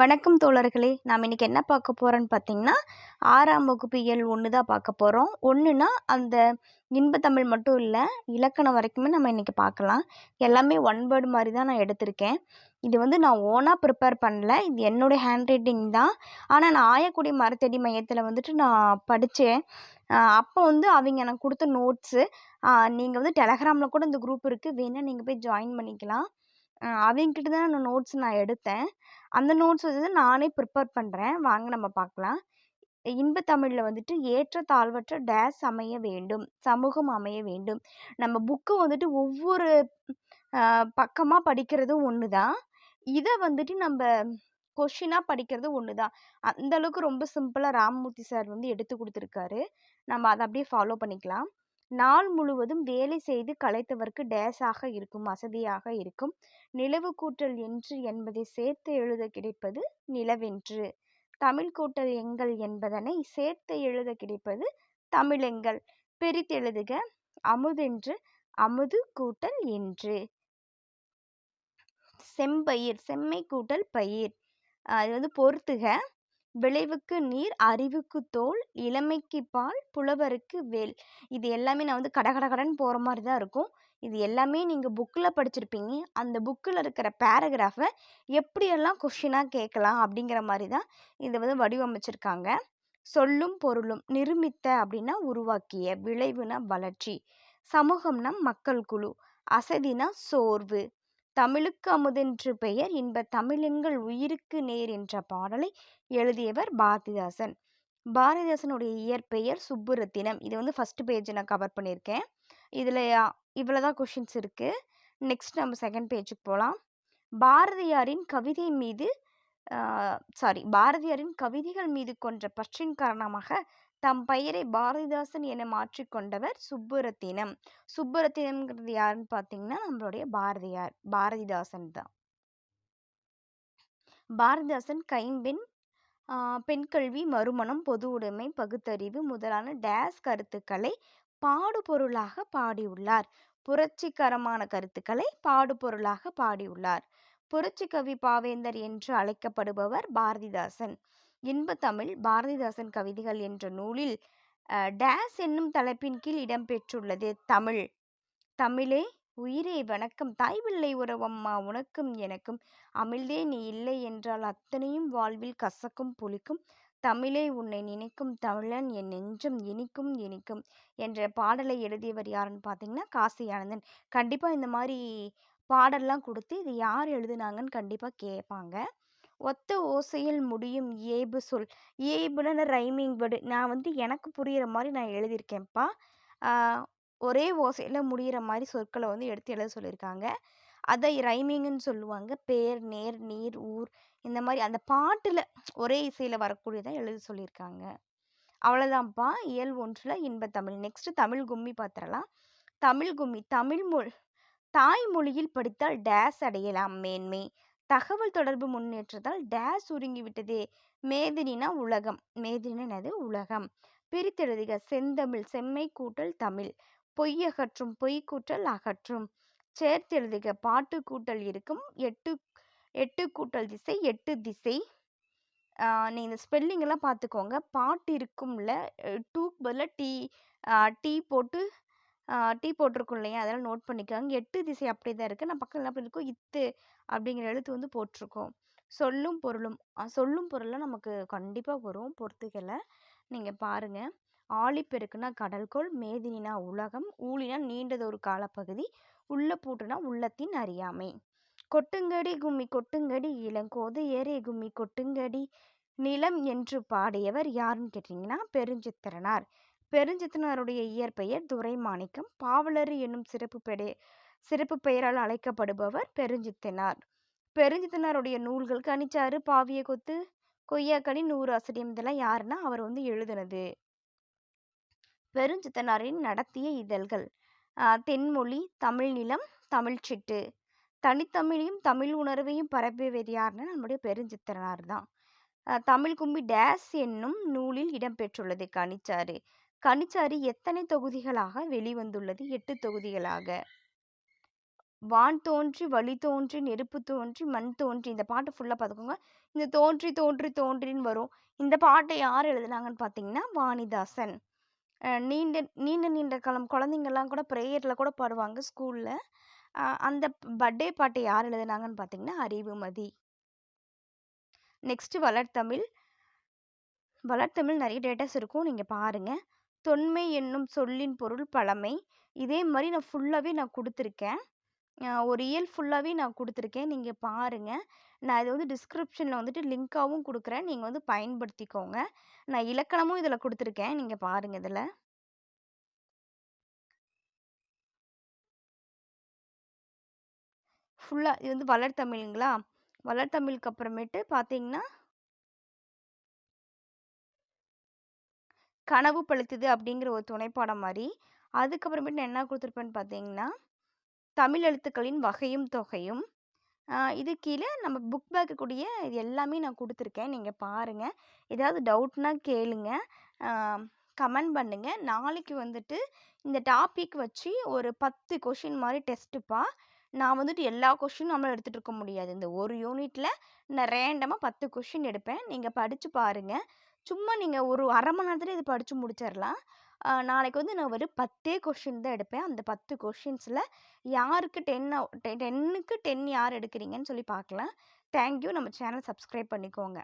வணக்கம் தோழர்களே! நாம் இன்னைக்கு என்ன பார்க்க போறோம்ன்னு பார்த்தீங்கன்னா, 6ஆம் வகுப்பு இயல் 1 தான் பார்க்க போறோம். 1ன்னா அந்த இன்ப தமிழ் மட்டும் இல்ல, இலக்கணம் வரைக்குமே நம்ம இன்னைக்கு பார்க்கலாம். எல்லாமே ஒன் வேர்ட் மாரி தான் நான் எடுத்திருக்கேன். இது வந்து நான் ஓனா ப்ரிப்பேர் பண்ணல. இது என்னுடைய ஹேண்ட் ரைட்டிங் தான். ஆனா நான் ஆயக்குடி மரத்தடி மையத்தில வந்துட்டு நான் படிச்சேன். அப்போ வந்து அவைங்க எனக்கு குடுத்த நோட்ஸு. நீங்க வந்து டெலகிராம்ல கூட இந்த குரூப் இருக்கு. வேணா நீங்க போய் ஜாயின் பண்ணிக்கலாம். அவங்ககிட்ட தான் நான் நோட்ஸ் எடுத்தேன். அந்த நோட்ஸ் வந்து நானே ப்ரிப்பேர் பண்றேன். வாங்க நம்ம பார்க்கலாம். இன்ப தமிழ்ல வந்துட்டு ஏற்ற தாழ்வற்ற டேஸ் அமைய வேண்டும். சமூகம் அமைய வேண்டும். நம்ம புக்கு வந்துட்டு ஒவ்வொரு பக்கமா படிக்கிறதும் ஒண்ணு தான். இத வந்துட்டு நம்ப கொஸ்டினா படிக்கிறது ஒண்ணு தான். அந்த அளவுக்கு ரொம்ப சிம்பிளா ராமமூர்த்தி சார் வந்து எடுத்து குடுத்துருக்காரு. நம்ம அத அப்படியே ஃபாலோ பண்ணிக்கலாம். நாள் முழுவதும் வேலை செய்து களைத்தவர்க்கு டேஸாக இருக்கும், அசதியாக இருக்கும். நிலவு கூட்டல் என்று என்பதை சேர்த்து எழுத கிடைப்பது நிலவென்று. தமிழ் கூட்டல் எங்கள் என்பதனை சேர்த்து எழுத கிடைப்பது தமிழெங்கள். பிரித்தெழுதுக அமுதென்று அமுது கூட்டல் என்று. செம்பயிர் செம்மை கூட்டல் பயிர். இது வந்து பொறுத்துக. விளைவுக்கு நீர், அறிவுக்கு தோல், இளமைக்கு பால், புலவருக்கு வேல். இது எல்லாமே நான் வந்து கடகடன்னு போகிற மாதிரி தான் இருக்கும். இது எல்லாமே நீங்கள் புக்கில் படிச்சிருப்பீங்க. அந்த புக்கில் இருக்கிற பேராகிராஃபை எப்படியெல்லாம் கொஷினாக கேட்கலாம் அப்படிங்கிற மாதிரி தான் இதை வந்து வடிவமைச்சிருக்காங்க. சொல்லும் பொருளும். நிருமித்த அப்படின்னா உருவாக்கிய, விளைவுனா வளர்ச்சி, சமூகம்னா மக்கள் குழு, அசதினா சோர்வு. தமிழுக்கு அமுதென்று பெயர் இன்ப தமிழெங்கள் உயிருக்கு நேர் என்ற பாடலை எழுதியவர் பாரதிதாசன். பாரதிதாசனுடைய இயற்பெயர் சுப்புரத்தினம். இது வந்து ஃபர்ஸ்ட் பேஜ் நான் கவர் பண்ணியிருக்கேன். இதில் இவ்வளோதான் கொஷின்ஸ் இருக்குது. நெக்ஸ்ட் நம்ம செகண்ட் பேஜுக்கு போகலாம். பாரதியாரின் கவிதை மீது பாரதியாரின் கவிதைகள் மீது கொண்ட பற்றின் காரணமாக தம் பெயரை பாரதிதாசன் என மாற்றிக்கொண்டவர் சுப்புரத்தினம். சுப்புரத்தினம்ங்கிறது யாருன்னு பார்த்தீங்கன்னா நம்மளுடைய பாரதிதாசன் தான். பாரதிதாசன் கைம்பெண், பெண் கல்வி, மறுமணம், பொது உடைமை, பகுத்தறிவு முதலான டேஸ் கருத்துக்களை பாடுபொருளாக பாடியுள்ளார். புரட்சிகரமான கருத்துக்களை பாடுபொருளாக பாடியுள்ளார். புரட்சி கவி பாவேந்தர் என்று அழைக்கப்படுபவர் பாரதிதாசன். இன்ப தமிழ் பாரதிதாசன் கவிதைகள் என்ற நூலில் டேஸ் என்னும் தலைப்பின் கீழ் இடம்பெற்றுள்ளது. தமிழ். தமிழே உயிரே வணக்கம். தாய்பிள்ளை உறவம்மா உனக்கும் எனக்கும். அமிழ்தே நீ இல்லை என்றால் அத்தனையும் வாழ்வில் கசக்கும் புளிக்கும். தமிழே உன்னை நினைக்கும் தமிழன் என் நெஞ்சம் இனிக்கும் இனிக்கும் என்ற பாடலை எழுதியவர் யாருன்னு பார்த்தீங்கன்னா காசி ஆனந்தன். கண்டிப்பாக இந்த மாதிரி பாடல்லாம் கொடுத்து இது யார் எழுதுனாங்கன்னு கண்டிப்பாக கேட்பாங்க. ஒத்த ஓசையில் முடியும் ஏபு சொல். ஏபுன்னு ரைமிங் வேர்டு. நான் வந்து எனக்கு புரிகிற மாதிரி நான் எழுதியிருக்கேன்ப்பா. ஒரே ஓசையில் முடிகிற மாதிரி சொற்களை வந்து எடுத்து எழுத சொல்லியிருக்காங்க. அதை ரைமிங்குன்னு சொல்லுவாங்க. பேர், நேர், நீர், ஊர் இந்த மாதிரி அந்த பாட்டில் ஒரே இசையில் வரக்கூடியதான் எழுத சொல்லியிருக்காங்க. அவ்வளோதான்ப்பா இயல் 1ல் இன்பத்தமிழ். நெக்ஸ்ட் தமிழ் கும்மி பார்த்துடலாம். தமிழ் கும்மி. தாய்மொழியில் படித்தால் டேஸ் அடையலாம் மேன்மை. தகவல் தொடர்பு முன்னேற்றத்தால் டேஸ் சுருங்கிவிட்டதே. மேதினினா உலகம். மேதினா என்னது? உலகம். பிரித்தெழுதுக. செந்தமிழ் செம்மை கூட்டல் தமிழ். பொய் அகற்றும் பொய் கூட்டல் அகற்றும். சேர்த்தெழுதுக. பாட்டு கூட்டல் இருக்கும். எட்டு கூட்டல் திசை எட்டு திசை. நீங்கள் இந்த ஸ்பெல்லிங் எல்லாம் பார்த்துக்கோங்க. பாட்டு இருக்கும்ல, டூக்கு பதிலாக டீ போட்டு டீ போட்டிருக்கும் இல்லையா, அதெல்லாம் நோட் பண்ணிக்காங்க. 8 திசை அப்படி தான் இருக்குது. நான் பக்கம் என்ன பண்ணியிருக்கோம், இத்து அப்படிங்கிற எழுத்து வந்து போட்டிருக்கோம். சொல்லும் பொருளும். சொல்லும் பொருளாக நமக்கு கண்டிப்பாக வரும். பொறுத்துக்கலை நீங்கள் பாருங்கள். ஆழிப்பெருக்குனா கடல்கோள், மேதினினா உலகம், ஊழினா நீண்டதொரு காலப்பகுதி, உள்ள பூட்டுனா உள்ளத்தின் அறியாமை. கொட்டுங்கடி கும்மி கொட்டுங்கடி இளங்கோது ஏறே கும்மி கொட்டுங்கடி நிலம் என்று பாடியவர் யாருன்னு கேட்டிங்கன்னா பெருஞ்சித்திரனார். பெருஞ்சித்திரனாருடைய இயற்பெயர் துரைமாணிக்கம். பாவலர் என்னும் சிறப்பு பெயரால் அழைக்கப்படுபவர் பெருஞ்சித்திரனார். பெருஞ்சித்திரனாருடைய நூல்கள் கனிச்சாறு, பாவிய கொத்து, கொய்யாக்கனி, 100 அசடியம் இதெல்லாம் யாருன்னா அவர் வந்து எழுதுனது. பெருஞ்சித்திரனாரின் நடத்திய இதழ்கள் தென்மொழி, தமிழ் நிலம், தமிழ்ச்சிட்டு. தனித்தமிழையும் தமிழ் உணர்வையும் பரப்பியவர் யாருன்னா நம்முடைய பெருஞ்சித்திரனார் தான். தமிழ் கும்மி டேஸ் என்னும் நூலில் இடம்பெற்றுள்ளது. கனிச்சாறு. கனிச்சாறு எத்தனை தொகுதிகளாக வெளிவந்துள்ளது? 8 தொகுதிகளாக. வான் தோன்றி வழி தோன்றி நெருப்பு தோன்றி மண் தோன்றி இந்த பாட்டு ஃபுல்லாக பார்த்துக்கோங்க. இந்த தோன்றி தோன்றி தோன்றின்னு வரும். இந்த பாட்டை யார் எழுதுனாங்கன்னு பார்த்தீங்கன்னா வாணிதாசன். நீண்ட நீண்ட நீண்ட காலம் குழந்தைங்கள்லாம் கூட ப்ரேயரில் கூட பாடுவாங்க ஸ்கூலில். அந்த பர்த்டே பாட்டை யார் எழுதுனாங்கன்னு பார்த்தீங்கன்னா அறிவுமதி. நெக்ஸ்ட்டு வளர்த்தமிழ். வளர்த்தமிழ் நிறைய டேட்டாஸ் இருக்கும், நீங்கள் பாருங்கள். தொன்மை என்னும் சொல்லின் பொருள் பழமை. இதே மாதிரி நான் ஃபுல்லாகவே கொடுத்துருக்கேன். ஒரு இயல் ஃபுல்லாகவே நான் கொடுத்துருக்கேன், நீங்கள் பாருங்கள். நான் இது வந்து டிஸ்கிரிப்ஷனில் வந்துட்டு லிங்க்காகவும் கொடுக்குறேன், நீங்கள் வந்து பயன்படுத்திக்கோங்க. நான் இலக்கணமும் இதில் கொடுத்துருக்கேன், நீங்கள் பாருங்கள் இதில். ஃபுல்லாக இது வந்து வளர்த்தமிழுங்களா? வளர்த்தமிழுக்கு அப்புறமேட்டு பார்த்தீங்கன்னா கனவு பழுத்தது அப்படிங்கிற ஒரு துணைப்பாடம் மாதிரி. அதுக்கப்புறமேட்டு நான் என்ன கொடுத்துருப்பேன்னு பார்த்தீங்கன்னா தமிழ் எழுத்துக்களின் வகையும் தொகையும். இது கீழே நம்ம புக் பேக்குக்கூடிய இது எல்லாமே நான் கொடுத்துருக்கேன், நீங்கள் பாருங்கள். ஏதாவது டவுட்னா கேளுங்க, கமெண்ட் பண்ணுங்கள். நாளைக்கு வந்துட்டு இந்த டாபிக் வச்சு ஒரு 10 கொஷின் மாதிரி டெஸ்ட்டுப்பா. நான் வந்துட்டு எல்லா கொஷினும் நம்மளால் எடுத்துகிட்டு இருக்க முடியாது. இந்த ஒரு யூனிட்டில் நான் ரேண்டமாக 10 கொஷின் எடுப்பேன், நீங்கள் படித்து பாருங்கள். சும்மா நீங்கள் ஒரு அரை மணி நேரத்தில் இது படித்து முடிச்சிடலாம். நாளைக்கு வந்து நான் ஒரு 10 கொஷின் தான் எடுப்பேன். அந்த 10 கொஷின்ஸில் யாருக்கு 10க்கு 10 யார் எடுக்கிறீங்கன்னு சொல்லி பார்க்கலாம். தேங்க்யூ. நம்ம சேனல் சப்ஸ்கிரைப் பண்ணிக்கோங்க.